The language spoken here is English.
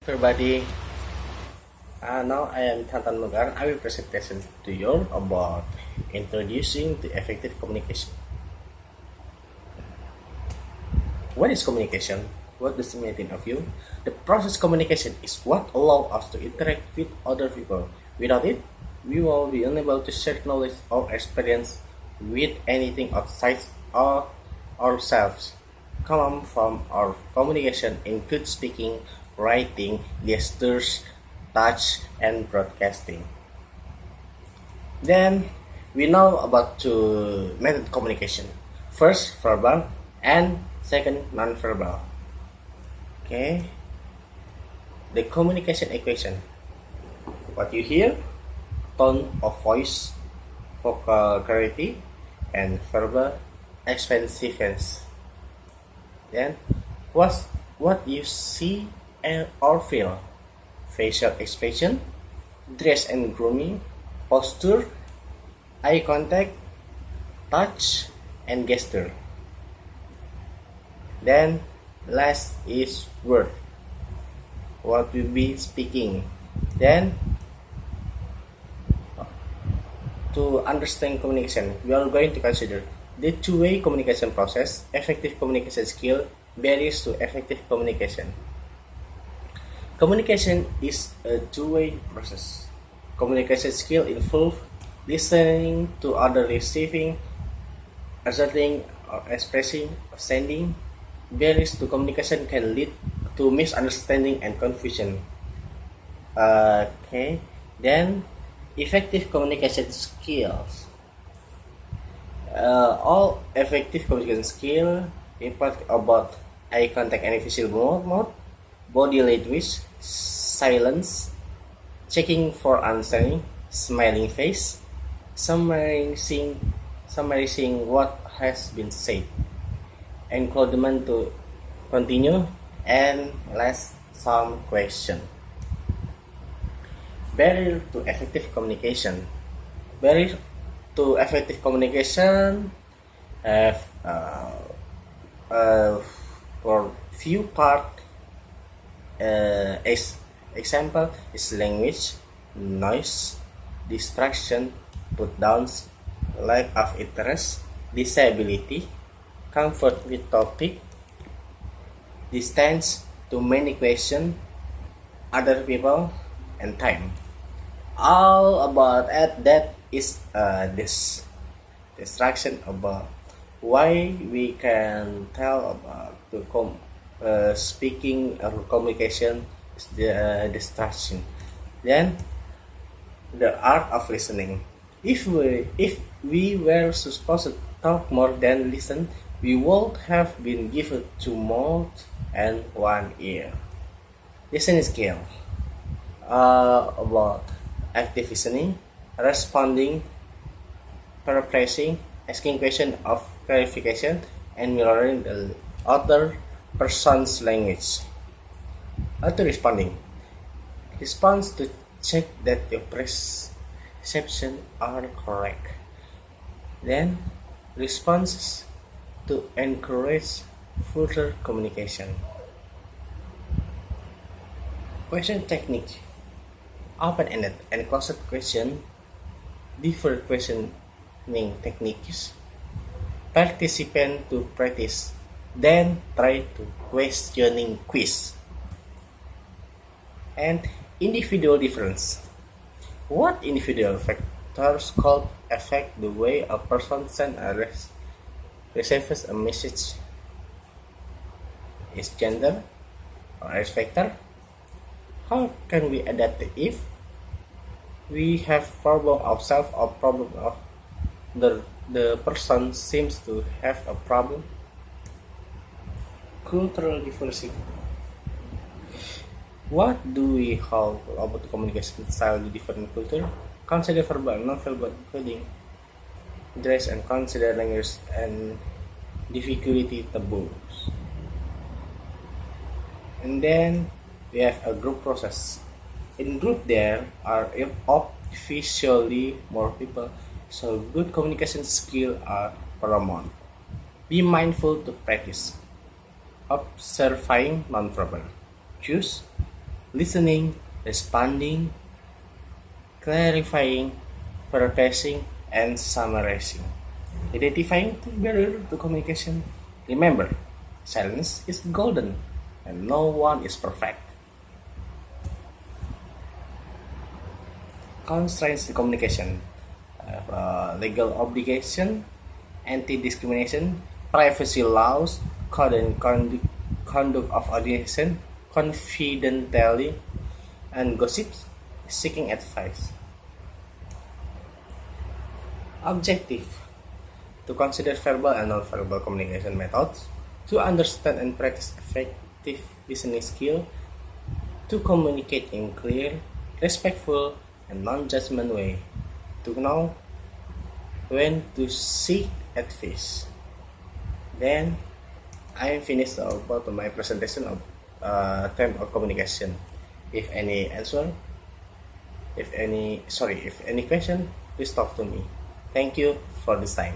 Everybody, now I am Tantan Munggaran. I will presentation to you about introducing the effective communication. What is communication? What does it mean of you? The process communication is what allows us to interact with other people. Without it, we will be unable to share knowledge or experience with anything outside of ourselves. Come from our communication includes speaking, writing, gestures, touch, and broadcasting. Then we know about two method communication. First, verbal, and second, non-verbal. Okay. The communication equation. What you hear, tone of voice, vocal clarity, and verbal expansiveness. Then, what you see or feel, facial expression, dress and grooming, posture, eye contact, touch, and gesture. Then, last is word, what we be speaking. Then, to understand communication, we are going to consider the two-way communication process. Effective communication skill varies to effective communication. Communication is a two-way process. Communication skill involves listening to other, receiving, asserting or expressing or sending. Barriers to communication can lead to misunderstanding and confusion. Okay, then effective communication skills. All effective communication skills impart about eye contact and visual mode, body language, silence, checking for answering, smiling face, summarizing what has been said, encouragement to continue, and last some question. Barrier to effective communication. Barrier to effective communication have for few part. Example is language, noise, distraction, put downs, lack of interest, disability, comfort with topic, distance to many questions, other people, and time. All about that is this distraction about why we can tell about the speaking or communication is the distraction. Then the art of listening. If we were supposed to talk more than listen, we would have been given two mouths and one ear. Listening skill. About active listening, responding, paraphrasing, asking questions of clarification, and mirroring the other person's language. Auto responding. Response to check that your perception are correct. Then responses to encourage further communication. Question technique. Open-ended and closed question. Different questioning techniques. Participant to practice, then try to questioning quiz. And individual difference. What individual factors could affect the way a person sends or receives a message? Is gender or X factor? How can we adapt it if we have problem of self or problem of the person seems to have a problem? Cultural diversity. What do we hold about the communication style in different culture? Consider verbal, non-verbal coding, dress, and consider language and difficulty taboos. And then we have a group process. In group there are officially more people, so good communication skills are paramount. Be mindful to practice observing non-verbal cues, listening, responding, clarifying, processing, and summarizing. Identifying the barrier to communication. Remember, silence is golden, and no one is perfect. Constraints to communication. Legal obligation, anti-discrimination, privacy laws, code and conduct of organization, confidentiality, and gossips, seeking advice. Objective: to consider verbal and non-verbal communication methods, to understand and practice effective listening skill, to communicate in clear, respectful, and non-judgment way, to know when to seek advice. Then I finished about my presentation of term of communication. If any answer, if any question, please talk to me. Thank you for this time.